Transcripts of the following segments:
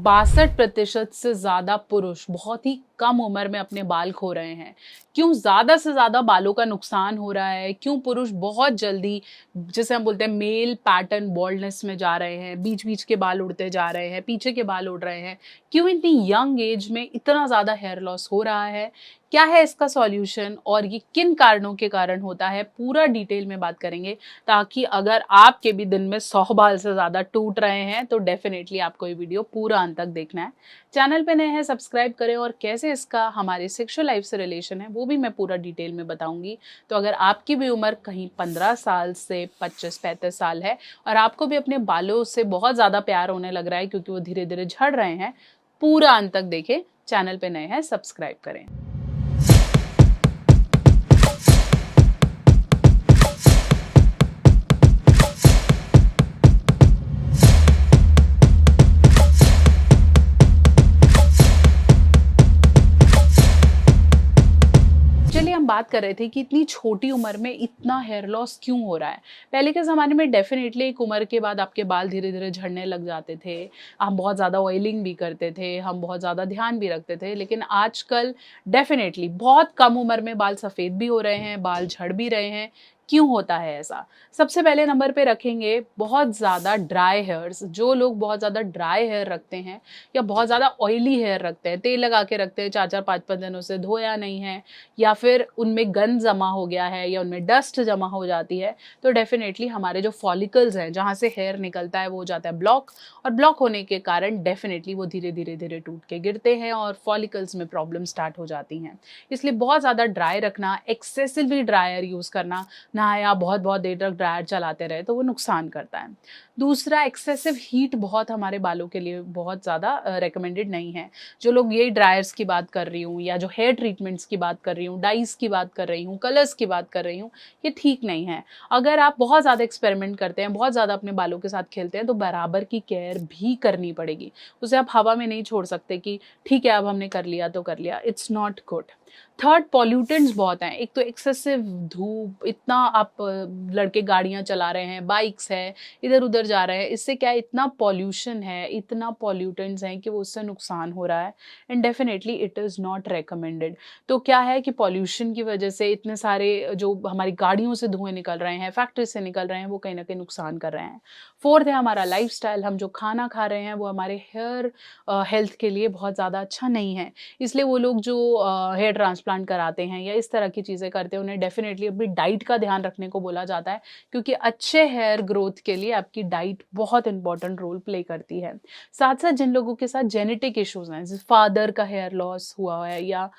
62% से ज्यादा पुरुष बहुत ही कम उम्र में अपने बाल खो रहे हैं। क्यों ज्यादा से ज्यादा बालों का नुकसान हो रहा है? क्यों पुरुष बहुत जल्दी, जिसे हम बोलते हैं मेल पैटर्न बॉल्डनेस में जा रहे हैं, बीच बीच के बाल उड़ते जा रहे हैं, पीछे के बाल उड़ रहे हैं? क्यों इतनी यंग एज में इतना ज्यादा हेयर लॉस हो रहा है? क्या है इसका सॉल्यूशन और ये किन कारणों के कारण होता है, पूरा डिटेल में बात करेंगे, ताकि अगर आपके भी दिन में 100 बाल से ज्यादा टूट रहे हैं तो डेफिनेटली आपको ये वीडियो पूरा अंत तक देखना है। चैनल पे नए हैं सब्सक्राइब करें, और कैसे इसका हमारे सेक्सुअल लाइफ से रिलेशन है वो भी मैं पूरा डिटेल में बताऊंगी। तो अगर आपकी भी उम्र कहीं 15 साल से 25-35 साल है और आपको भी अपने बालों से बहुत ज़्यादा प्यार होने लग रहा है क्योंकि वो धीरे धीरे झड़ रहे हैं, पूरा अंत तक देखें। चैनल पे नए हैं सब्सक्राइब करें। हम बात कर रहे थे कि इतनी छोटी उम्र में इतना हेयर लॉस क्यों हो रहा है। पहले के ज़माने में डेफिनेटली एक उम्र के बाद आपके बाल धीरे धीरे झड़ने लग जाते थे, हम बहुत ज़्यादा ऑयलिंग भी करते थे, हम बहुत ज़्यादा ध्यान भी रखते थे। लेकिन आजकल डेफिनेटली बहुत कम उम्र में बाल सफ़ेद भी हो रहे हैं, बाल झड़ भी रहे हैं। क्यों होता है ऐसा? सबसे पहले नंबर पे रखेंगे बहुत ज़्यादा ड्राई हेयर्स। जो लोग बहुत ज़्यादा ड्राई हेयर रखते हैं या बहुत ज़्यादा ऑयली हेयर रखते हैं, तेल लगा के रखते हैं, 4-4 5-5 दिनों से धोया नहीं है, या फिर उनमें गंद जमा हो गया है या उनमें डस्ट जमा हो जाती है, तो डेफिनेटली हमारे जो फॉलिकल्स हैं जहाँ से हेयर निकलता है वो हो जाता है ब्लॉक, और ब्लॉक होने के कारण डेफिनेटली वो धीरे धीरे धीरे टूट के गिरते हैं और फॉलिकल्स में प्रॉब्लम स्टार्ट हो जाती हैं। इसलिए बहुत ज़्यादा ड्राई रखना, एक्सेसिवली ड्रायर यूज़ करना ना, या बहुत बहुत देर तक ड्रायर चलाते रहे तो वो नुकसान करता है। दूसरा, एक्सेसिव हीट बहुत हमारे बालों के लिए बहुत ज़्यादा रिकमेंडेड नहीं है। जो लोग ये ड्रायर्स की बात कर रही हूँ या जो हेयर ट्रीटमेंट्स की बात कर रही हूँ, डाइस की बात कर रही हूँ, कलर्स की बात कर रही हूँ, ये ठीक नहीं है। अगर आप बहुत ज़्यादा एक्सपेरिमेंट करते हैं, बहुत ज़्यादा अपने बालों के साथ खेलते हैं, तो बराबर की केयर भी करनी पड़ेगी। उसे आप हवा में नहीं छोड़ सकते कि ठीक है अब हमने कर लिया तो कर लिया। It's not good. Third, pollutants बहुत हैं। एक तो एक्सेसिव धूप, इतना आप लड़के गाड़ियाँ चला रहे हैं, बाइक्स है, इधर उधर जा रहे हैं, इससे क्या इतना पॉल्यूशन है, इतना पॉल्यूटेंट्स हैं कि वो उससे नुकसान हो रहा है, and definitely it is not recommended. तो क्या है कि पॉल्यूशन की वजह से इतने सारे जो हमारी गाड़ियों से धुएं निकल रहे हैं, फैक्ट्री से निकल रहे हैं, वो कहीं ना कहीं नुकसान कर रहे हैं। फोर्थ है हमारा लाइफस्टाइल। हम जो खाना खा रहे हैं वो हमारे हेयर हेल्थ के लिए बहुत ज़्यादा अच्छा नहीं है। इसलिए वो लोग जो हेयर ट्रांसप्लांट कराते हैं या इस तरह की चीज़ें करते हैं, उन्हें डेफिनेटली अपनी डाइट का ध्यान रखने को बोला जाता है, क्योंकि अच्छे हेयर ग्रोथ के लिए आपकी डाइट बहुत इंपॉर्टेंट रोल प्ले करती है। साथ साथ जिन लोगों के साथ जेनेटिक इश्यूज हैं, जैसे फादर का हेयर लॉस हुआ है या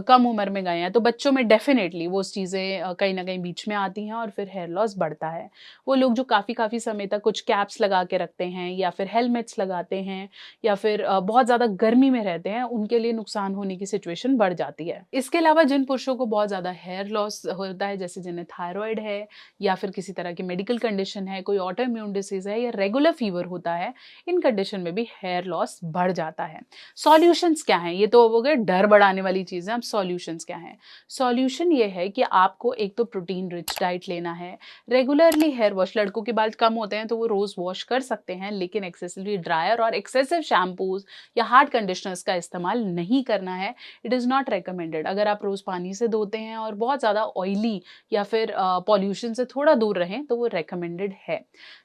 कम उम्र में गए हैं, तो बच्चों में डेफिनेटली वो चीज़ें कहीं ना कहीं बीच में आती हैं और फिर हेयर लॉस बढ़ता है। वो लोग जो काफ़ी समय तक कुछ कैप्स लगा के रखते हैं या फिर हेलमेट्स लगाते हैं या फिर बहुत ज़्यादा गर्मी में रहते हैं, उनके लिए नुकसान होने की सिचुएशन बढ़ जाती है। इसके अलावा जिन पुरुषों को बहुत ज़्यादा हेयर लॉस होता है, जैसे जिन्हें थायराइड है या फिर किसी तरह की मेडिकल कंडीशन है, कोई ऑटो इम्यून डिसीज है या रेगुलर फीवर होता है, इन कंडीशन में भी हेयर लॉस बढ़ जाता है। सॉल्यूशंस क्या हैं? ये तो हो गए डर बढ़ाने वाली चीज़ें। अब सॉल्यूशंस क्या हैं? सॉल्यूशन ये है कि आपको एक तो प्रोटीन रिच डाइट लेना है, रेगुलरली हेयर वॉश। लड़कों के बाल कम होते हैं तो वो रोज वॉश कर सकते हैं, लेकिन एक्सेसिवली ड्रायर और एक्सेसिव शैम्पूज या हार्ड कंडीशनर्स का इस्तेमाल नहीं करना है। It is not recommended. अगर आप रोज पानी से धोते हैं और बहुत ज़्यादा ऑयली या फिर पॉल्यूशन से थोड़ा दूर रहें तो वो रिकमेंडेड है।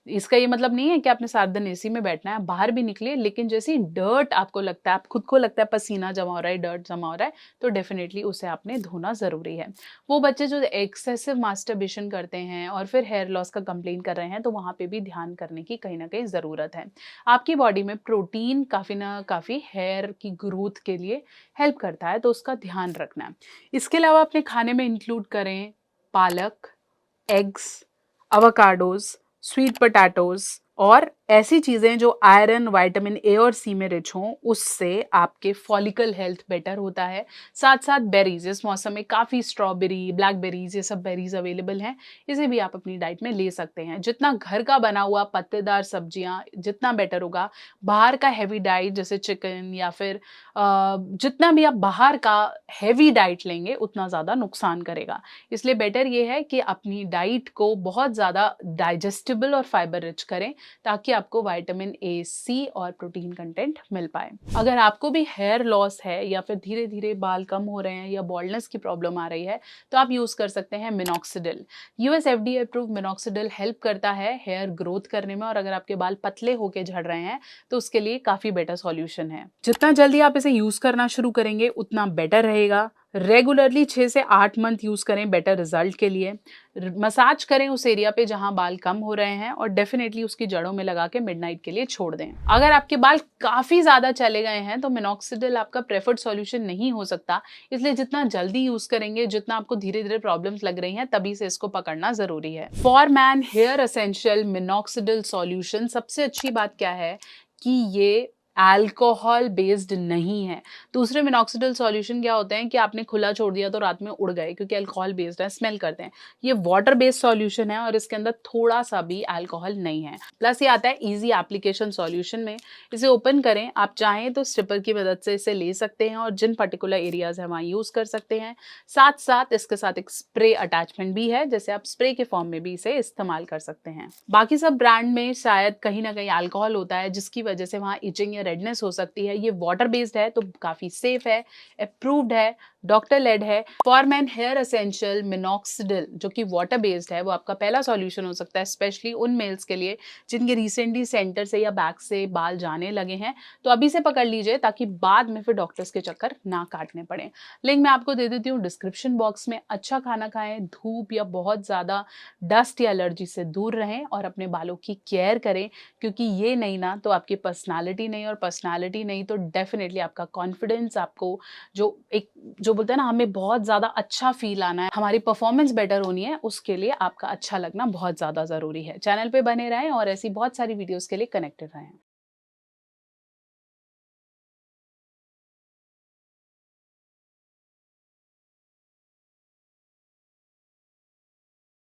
इसका ये मतलब नहीं है कि आपने सारा दिन एसी में बैठना है, बाहर भी निकले, लेकिन जैसे डर्ट आपको लगता है, आप खुद को लगता है पसीना जमा हो रहा है, डर्ट जमा हो रहा है, तो डेफिनेटली उसे आपने धोना ज़रूरी है। वो बच्चे जो एक्सेसिव मास्टरबेशन करते हैं और फिर हेयर लॉस का कंप्लेन कर रहे हैं, तो वहाँ पे भी ध्यान करने की कहीं ना कहीं ज़रूरत है। आपकी बॉडी में प्रोटीन काफ़ी ना काफ़ी हेयर की ग्रोथ के लिए हेल्प करता है, तो उसका ध्यान रखना है। इसके अलावा अपने खाने में इंक्लूड करें पालक, एग्स, अवाकाडोज, स्वीट पोटैटोज और ऐसी चीज़ें जो आयरन, विटामिन ए और सी में रिच हों, उससे आपके फॉलिकल हेल्थ बेटर होता है। साथ साथ बेरीज, इस मौसम में काफ़ी स्ट्रॉबेरी, ब्लैकबेरीज, ये सब बेरीज अवेलेबल हैं, इसे भी आप अपनी डाइट में ले सकते हैं। जितना घर का बना हुआ पत्तेदार सब्जियां जितना बेटर होगा, बाहर का हैवी डाइट जैसे चिकन या फिर जितना भी आप बाहर का हैवी डाइट लेंगे उतना ज़्यादा नुकसान करेगा। इसलिए बेटर ये है कि अपनी डाइट को बहुत ज़्यादा डाइजेस्टिबल और फाइबर रिच करें, ताकि आपको विटामिन ए, सी और प्रोटीन कंटेंट मिल पाए। अगर आपको भी हेयर लॉस है या फिर धीरे धीरे बाल कम हो रहे हैं या बॉल्डनेस की प्रॉब्लम आ रही है तो आप यूज कर सकते हैं minoxidil. US FDA approve minoxidil help करता है हेयर ग्रोथ करने में, और अगर आपके बाल पतले होके झड़ रहे हैं तो उसके लिए काफी बेटर सॉल्यूशन है। जितना जल्दी आप इसे यूज करना शुरू करेंगे उतना बेटर रहेगा। रेगुलरली 6 से 8 मंथ यूज करें बेटर रिजल्ट के लिए। मसाज करें उस एरिया पे जहां बाल कम हो रहे हैं और डेफिनेटली उसकी जड़ों में लगा के मिडनाइट के लिए छोड़ दें। अगर आपके बाल काफी ज्यादा चले गए हैं तो मिनॉक्सिडिल आपका प्रेफर्ड सॉल्यूशन नहीं हो सकता, इसलिए जितना जल्दी यूज करेंगे, जितना आपको धीरे धीरे प्रॉब्लम्स लग रही हैं, तभी से इसको पकड़ना जरूरी है। For man hair essential minoxidil solution सबसे अच्छी बात क्या है कि ये अल्कोहल बेस्ड नहीं है। दूसरे मिनॉक्सिडिल सॉल्यूशन क्या होते हैं कि आपने खुला छोड़ दिया तो रात में उड़ गए क्योंकि अल्कोहल बेस्ड है, स्मेल करते हैं। ये वाटर बेस्ड सॉल्यूशन है और इसके अंदर थोड़ा सा भी अल्कोहल नहीं है। प्लस ये आता है इजी एप्लीकेशन सॉल्यूशन में। इसे ओपन करें, आप चाहें तो स्ट्रिपर की मदद से इसे ले सकते हैं और जिन पर्टिकुलर एरियाज है वहां यूज कर सकते हैं। साथ साथ इसके साथ एक स्प्रे अटैचमेंट भी है, जैसे आप स्प्रे के फॉर्म में भी इसे इस्तेमाल कर सकते हैं। बाकी सब ब्रांड में शायद कहीं ना कहीं अल्कोहल होता है जिसकी वजह से वहां इचिंग रेडनेस हो सकती है। ये वाटर बेस्ड है तो काफी सेफ है, अप्रूव्ड है, डॉक्टर लेड है। For man hair essential minoxidil जो कि वाटर बेस्ड है वो आपका पहला सॉल्यूशन हो सकता है, स्पेशली उन मेल्स के लिए जिनके रिसेंटली सेंटर से या बैक से बाल जाने लगे हैं। तो अभी से पकड़ लीजिए ताकि बाद में फिर डॉक्टर्स के चक्कर ना काटने पड़े। लिंक मैं आपको दे देती हूँ डिस्क्रिप्शन बॉक्स में। अच्छा खाना खाएं, धूप या बहुत ज्यादा डस्ट या एलर्जी से दूर रहें और अपने बालों की केयर करें, क्योंकि ये नहीं ना तो आपकी पर्सनालिटी नहीं, और पर्सनालिटी नहीं तो डेफिनेटली आपका कॉन्फिडेंस, आपको जो बोलते हैं ना हमें बहुत ज्यादा अच्छा फील आना है, हमारी परफॉर्मेंस बेटर होनी है, उसके लिए आपका अच्छा लगना बहुत ज्यादा जरूरी है। चैनल पे बने रहें और ऐसी बहुत सारी वीडियोस के लिए कनेक्टेड रहें।